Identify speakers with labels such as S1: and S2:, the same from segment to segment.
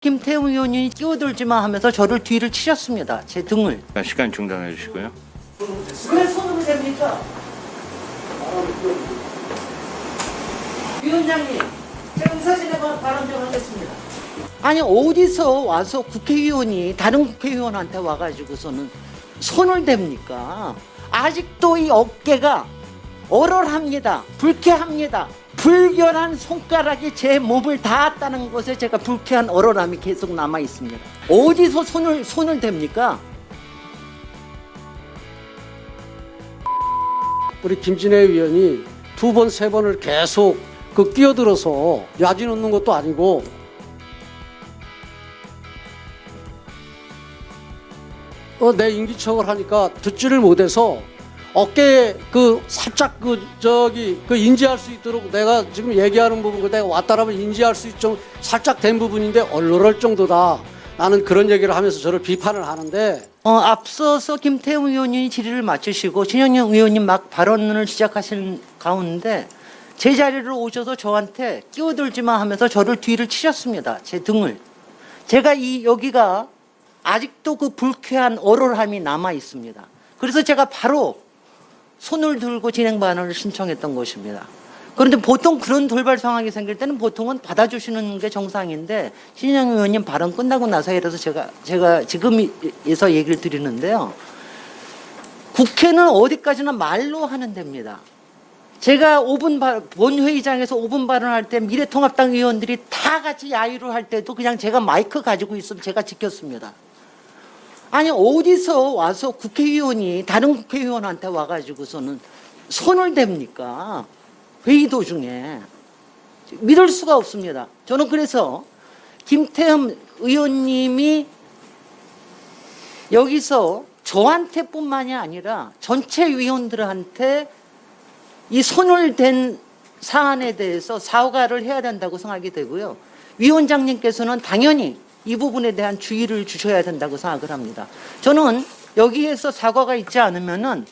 S1: 김태우 의원이 끼어들지 마 하면서 저를 뒤를 치셨습니다. 제 등을.
S2: 시간 중단해 주시고요.
S1: 왜 손으로 됩니까? 위원장님, 제가 의사진에 발언 좀 하겠습니다. 아니 어디서 와서 국회의원이 다른 국회의원한테 와가지고서는 손을 댑니까? 아직도 이 어깨가 얼얼합니다. 불쾌합니다. 불결한 손가락이 제 몸을 닿았다는 것에 제가 불쾌한 얼얼함이 계속 남아 있습니다. 어디서 손을 댑니까?
S3: 우리 김진애 의원이 두 번, 세 번을 계속 끼어들어서 야지 놓는 것도 아니고 내 인기척을 하니까 듣지를 못해서 어깨에 살짝 인지할 수 있도록 내가 지금 얘기하는 부분 내가 왔다라면 인지할 수 있좀 살짝 된 부분인데 얼얼할 정도다. 나는 그런 얘기를 하면서 저를 비판을 하는데
S1: 앞서서 김태우 의원이 질의를 마치시고 신영영 의원님 막 발언을 시작하신 가운데 제 자리로 오셔서 저한테 끼어들지 마 하면서 저를 뒤를 치셨습니다. 제 등을. 제가 여기가 아직도 그 불쾌한 얼얼함이 남아 있습니다. 그래서 제가 바로 손을 들고 진행 반환을 신청했던 것입니다. 그런데 보통 그런 돌발 상황이 생길 때는 보통은 받아주시는 게 정상인데 신영 의원님 발언 끝나고 나서이라서 제가 지금에서 얘기를 드리는데요. 국회는 어디까지나 말로 하는 데입니다. 제가 본회의장에서 5분 발언할 때 미래통합당 의원들이 다 같이 야유를 할 때도 그냥 제가 마이크 가지고 있으면 제가 지켰습니다. 아니 어디서 와서 국회의원이 다른 국회의원한테 와가지고서는 손을 댑니까? 회의 도중에. 믿을 수가 없습니다. 저는 그래서 김태흠 의원님이 여기서 저한테뿐만이 아니라 전체 위원들한테 이 손을 댄 사안에 대해서 사과를 해야 된다고 생각이 되고요. 위원장님께서는 당연히 이 부분에 대한 주의를 주셔야 된다고 생각을 합니다. 저는 여기에서 사과가 있지 않으면은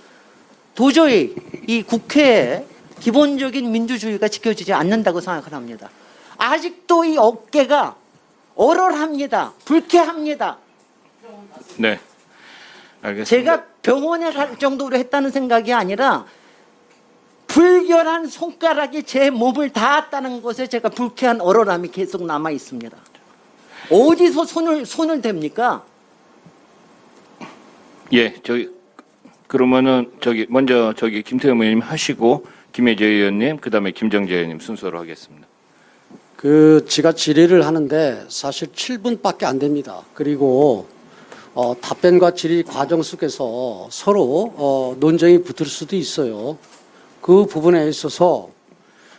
S1: 도저히 이 국회의 기본적인 민주주의가 지켜지지 않는다고 생각을 합니다. 아직도 이 어깨가 얼얼합니다. 불쾌합니다.
S2: 네, 알겠습니다.
S1: 제가 병원에 갈 정도로 했다는 생각이 아니라 불결한 손가락이 제 몸을 닿았다는 것에 제가 불쾌한 얼얼함이 계속 남아 있습니다. 어디서 손을 댑니까?
S2: 예, 그러면은 먼저 김태흠 의원님 하시고 김혜재 의원님, 그다음에 김정재 의원님 순서로 하겠습니다.
S3: 지가 질의를 하는데 사실 7분밖에 안 됩니다. 그리고 답변과 질의 과정 속에서 서로 논쟁이 붙을 수도 있어요. 그 부분에 있어서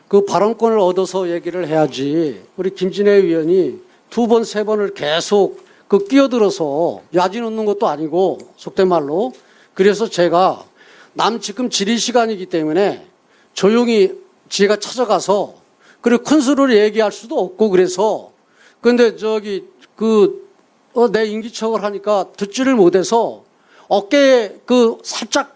S3: 그 발언권을 얻어서 얘기를 해야지 우리 김진애 의원이 두 번, 세 번을 계속 끼어들어서 야지 놓는 것도 아니고 속된 말로 그래서 제가 지금 질의 시간이기 때문에 조용히 제가 찾아가서 그리고 큰 소리로 얘기할 수도 없고 그래서 근데 내 인기척을 하니까 듣지를 못해서 어깨에 살짝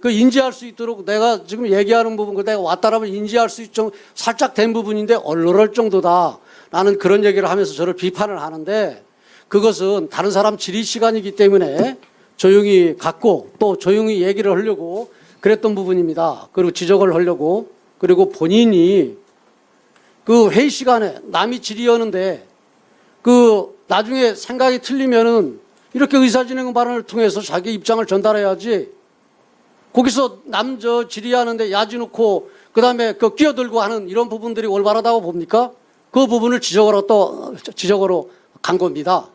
S3: 인지할 수 있도록 내가 지금 얘기하는 부분 내가 왔다라면 인지할 수 있좀 살짝 된 부분인데 얼얼할 정도다. 나는 그런 얘기를 하면서 저를 비판을 하는데 그것은 다른 사람 질의 시간이기 때문에 조용히 갖고 또 조용히 얘기를 하려고 그랬던 부분입니다. 그리고 지적을 하려고 그리고 본인이 회의 시간에 남이 질의하는데 나중에 생각이 틀리면은 이렇게 의사진행 발언을 통해서 자기 입장을 전달해야지 거기서 질의하는데 야지 놓고 그다음에 끼어들고 하는 이런 부분들이 올바르다고 봅니까? 그 부분을 지적으로 간 겁니다.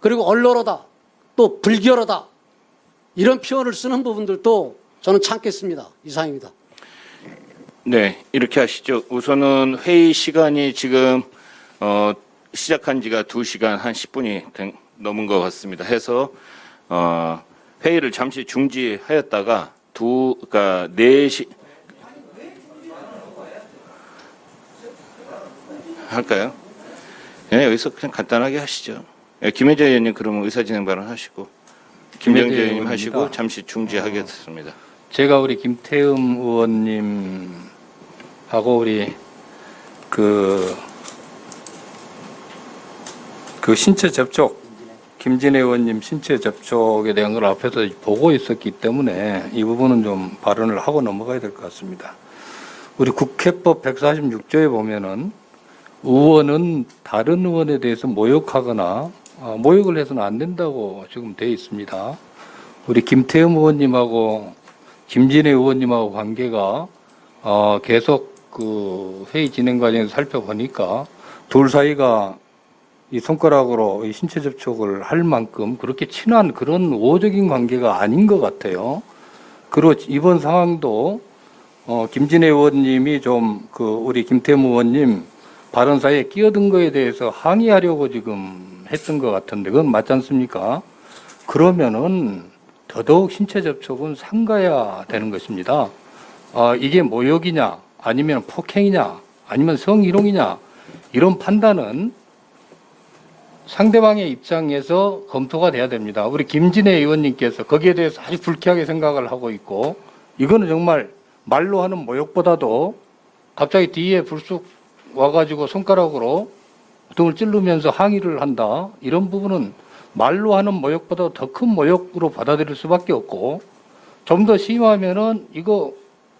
S3: 그리고 얼얼하다, 또 불결하다 이런 표현을 쓰는 부분들도 저는 참겠습니다. 이상입니다.
S2: 네, 이렇게 하시죠. 우선은 회의 시간이 지금 시작한 지가 2시간 한 10분이 넘은 것 같습니다. 해서 회의를 잠시 중지하였다가 4시 할까요? 네, 여기서 그냥 간단하게 하시죠. 네, 김혜재 의원님 그러면 의사진행 발언 하시고 김정재 의원님 하시고 잠시 중지하겠습니다.
S4: 제가 우리 김태흠 의원님하고 우리 그 신체 접촉, 김진애 의원님 신체 접촉에 대한 걸 앞에서 보고 있었기 때문에 이 부분은 좀 발언을 하고 넘어가야 될 것 같습니다. 우리 국회법 146조에 보면은 의원은 다른 의원에 대해서 모욕하거나 모욕을 해서는 안 된다고 지금 되어 있습니다. 우리 김태흠 의원님하고 김진애 의원님하고 관계가 계속 그 회의 진행 과정에서 살펴보니까 둘 사이가 이 손가락으로 이 신체 접촉을 할 만큼 그렇게 친한 그런 우호적인 관계가 아닌 것 같아요. 그리고 이번 상황도 김진애 의원님이 좀 그 우리 김태흠 의원님 발언 사이에 끼어든 거에 대해서 항의하려고 지금 했던 것 같은데 그건 맞지 않습니까? 그러면은 더더욱 신체 접촉은 삼가야 되는 것입니다. 이게 모욕이냐 아니면 폭행이냐 아니면 성희롱이냐 이런 판단은 상대방의 입장에서 검토가 돼야 됩니다. 우리 김진애 의원님께서 거기에 대해서 아주 불쾌하게 생각을 하고 있고 이거는 정말 말로 하는 모욕보다도 갑자기 뒤에 불쑥 와가지고 손가락으로 등을 찌르면서 항의를 한다. 이런 부분은 말로 하는 모욕보다 더 큰 모욕으로 받아들일 수밖에 없고 좀 더 심하면은 이거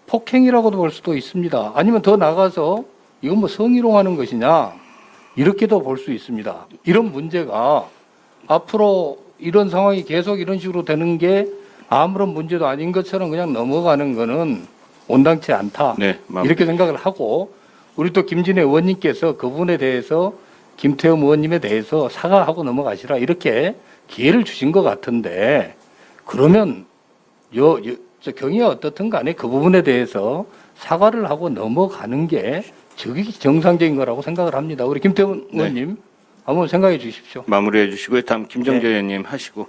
S4: 폭행이라고도 볼 수도 있습니다. 아니면 더 나가서 이건 뭐 성희롱하는 것이냐 이렇게도 볼 수 있습니다. 이런 문제가 앞으로 이런 상황이 계속 이런 식으로 되는 게 아무런 문제도 아닌 것처럼 그냥 넘어가는 거는 온당치 않다.
S2: 네,
S4: 이렇게 생각을 하고 우리 또 김진애 의원님께서 그 부분에 대해서 김태흠 의원님에 대해서 사과하고 넘어가시라 이렇게 기회를 주신 것 같은데 그러면 저 경위가 어떻든 간에 그 부분에 대해서 사과를 하고 넘어가는 게 저게 정상적인 거라고 생각을 합니다. 우리 김태흠
S2: 네.
S4: 의원님 한번 생각해 주십시오.
S2: 마무리해 주시고요. 다음 김정재 의원님 하시고.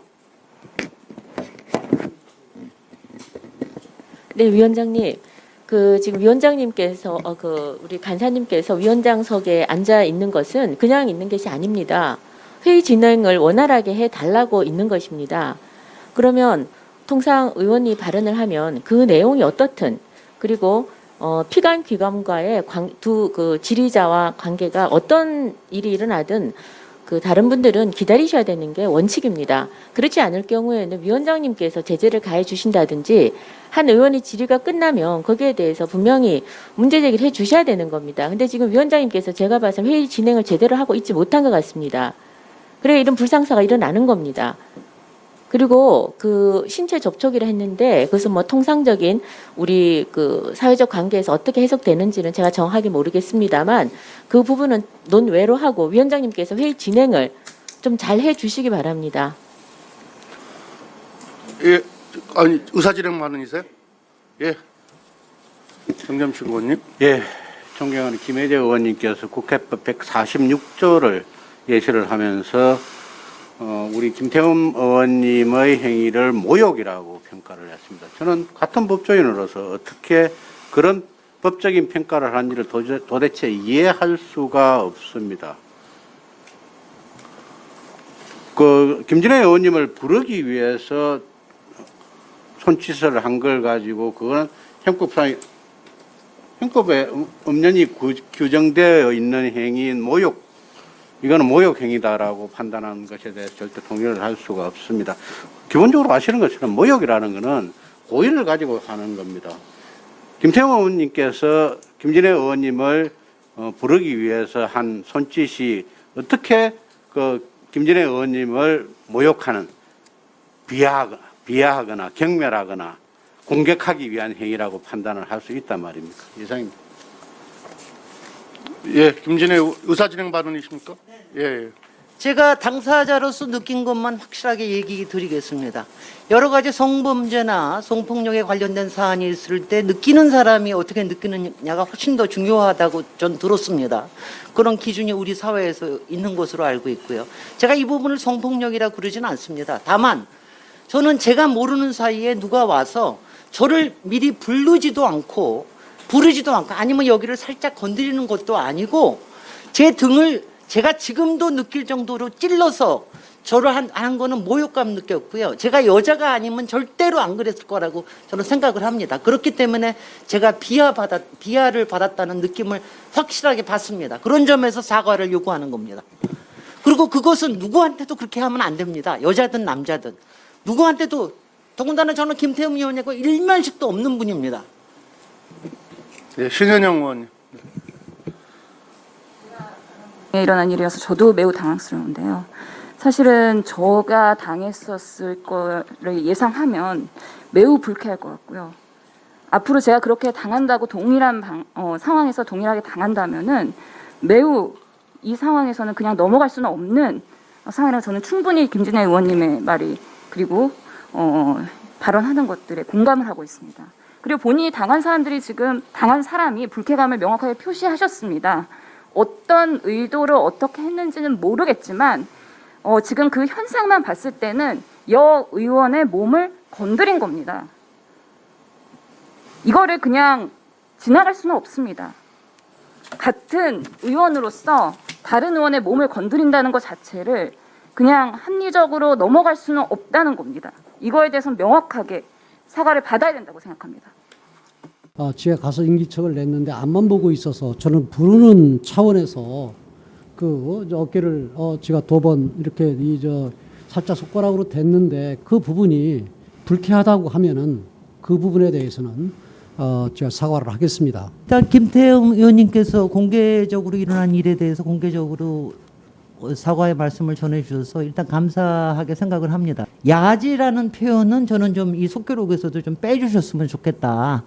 S5: 네, 위원장님. 지금 위원장님께서 우리 간사님께서 위원장석에 앉아 있는 것은 그냥 있는 것이 아닙니다. 회의 진행을 원활하게 해 달라고 있는 것입니다. 그러면 통상 의원이 발언을 하면 그 내용이 어떻든 그리고 피감 기관과의 그 질의자와 관계가 어떤 일이 일어나든 그 다른 분들은 기다리셔야 되는 게 원칙입니다. 그렇지 않을 경우에는 위원장님께서 제재를 가해 주신다든지 한 의원이 질의가 끝나면 거기에 대해서 분명히 문제 제기를 해 주셔야 되는 겁니다. 근데 지금 위원장님께서 제가 봐서 회의 진행을 제대로 하고 있지 못한 것 같습니다. 그래 이런 불상사가 일어나는 겁니다. 그리고 그 신체 접촉이라 했는데 그것은 뭐 통상적인 우리 그 사회적 관계에서 어떻게 해석되는지는 제가 정확하게 모르겠습니다만 그 부분은 논외로 하고 위원장님께서 회의 진행을 좀 잘 해주시기 바랍니다.
S6: 예, 아니 의사진행 발언이세요? 예, 정점식 의원님.
S7: 예, 존경하는 김혜재 의원님께서 국회법 146조를 예시를 하면서 우리 김태흠 의원님의 행위를 모욕이라고 평가를 했습니다. 저는 같은 법조인으로서 어떻게 그런 법적인 평가를 한 일을 도대체 이해할 수가 없습니다. 그 김진애 의원님을 부르기 위해서 손짓을 한 걸 가지고 그거는 형법에 엄연히 규정되어 있는 행위인 모욕, 이거는 모욕 행위다라고 판단하는 것에 대해서 절대 동의를 할 수가 없습니다. 기본적으로 아시는 것처럼 모욕이라는 것은 고의를 가지고 하는 겁니다. 김태흠 의원님께서 김진애 의원님을 부르기 위해서 한 손짓이 어떻게 그 김진애 의원님을 모욕하는 비하하거나 경멸하거나 공격하기 위한 행위라고 판단을 할 수 있단 말입니까? 이상입니다.
S6: 예, 김진애 의사진행 발언이십니까? 예.
S1: 제가 당사자로서 느낀 것만 확실하게 얘기 드리겠습니다. 여러 가지 성범죄나 성폭력에 관련된 사안이 있을 때 느끼는 사람이 어떻게 느끼느냐가 훨씬 더 중요하다고 전 들었습니다. 그런 기준이 우리 사회에서 있는 것으로 알고 있고요. 제가 이 부분을 성폭력이라고 그러지는 않습니다. 다만 저는 제가 모르는 사이에 누가 와서 저를 미리 부르지도 않고 아니면 여기를 살짝 건드리는 것도 아니고 제 등을 제가 지금도 느낄 정도로 찔러서 저를 한 거는 모욕감 느꼈고요. 제가 여자가 아니면 절대로 안 그랬을 거라고 저는 생각을 합니다. 그렇기 때문에 제가 비하를 받았다는 느낌을 확실하게 받습니다. 그런 점에서 사과를 요구하는 겁니다. 그리고 그리고 그것은 누구한테도 그렇게 하면 안 됩니다. 여자든 남자든 누구한테도. 더군다나 저는 김태흠 의원하고 일면식도 없는 분입니다.
S6: 예, 신현영 의원님.
S8: 일어난 일이어서 저도 매우 당황스러운데요. 사실은 저가 당했었을 거를 예상하면 매우 불쾌할 것 같고요. 앞으로 제가 그렇게 당한다고 동일한 상황에서 동일하게 당한다면은 매우 이 상황에서는 그냥 넘어갈 수는 없는 상황이라 저는 충분히 김진애 의원님의 말이 그리고 발언하는 것들에 공감을 하고 있습니다. 그리고 본인이 당한 사람들이 지금 당한 사람이 불쾌감을 명확하게 표시하셨습니다. 어떤 의도로 어떻게 했는지는 모르겠지만 지금 그 현상만 봤을 때는 여 의원의 몸을 건드린 겁니다. 이거를 그냥 지나갈 수는 없습니다. 같은 의원으로서 다른 의원의 몸을 건드린다는 것 자체를 그냥 합리적으로 넘어갈 수는 없다는 겁니다. 이거에 대해서는 명확하게 사과를 받아야 된다고 생각합니다.
S3: 제가 가서 인기척을 냈는데 앞만 보고 있어서 저는 부르는 차원에서 그 어깨를 제가 2번 이렇게 살짝 손가락으로 댔는데 그 부분이 불쾌하다고 하면은 그 부분에 대해서는 제가 사과를 하겠습니다.
S1: 일단 김태흠 의원님께서 공개적으로 일어난 일에 대해서 공개적으로 사과의 말씀을 전해주셔서 일단 감사하게 생각을 합니다. 야지라는 표현은 저는 좀 이 속기록에서도 좀 빼주셨으면 좋겠다.